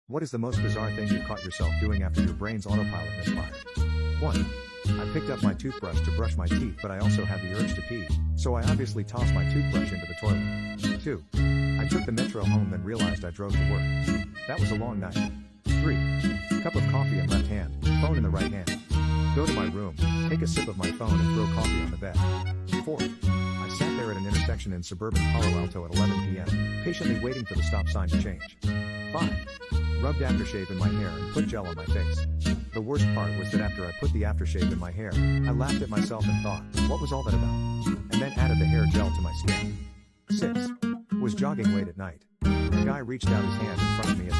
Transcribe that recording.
What is the most bizarre thing you caught yourself doing after your brain's autopilot misfired? 1. I picked up my toothbrush to brush my teeth, but I also had the urge to pee, so I obviously tossed my toothbrush into the toilet. 2. I took the metro home then realized I drove to work. That was a long night. 3. Cup of coffee in left hand, phone in the right hand. Go to my room, take a sip of my phone and throw coffee on the bed. 4. I sat there at an intersection in suburban Palo Alto at 11 p.m., patiently waiting for the stop sign to change. 5. Rubbed aftershave in my hair and put gel on my face. The worst part was that after I put the aftershave in my hair, I laughed at myself and thought, what was all that about? And then added the hair gel to my skin. 6. Was jogging late at night. A guy reached out his hand in front of me as I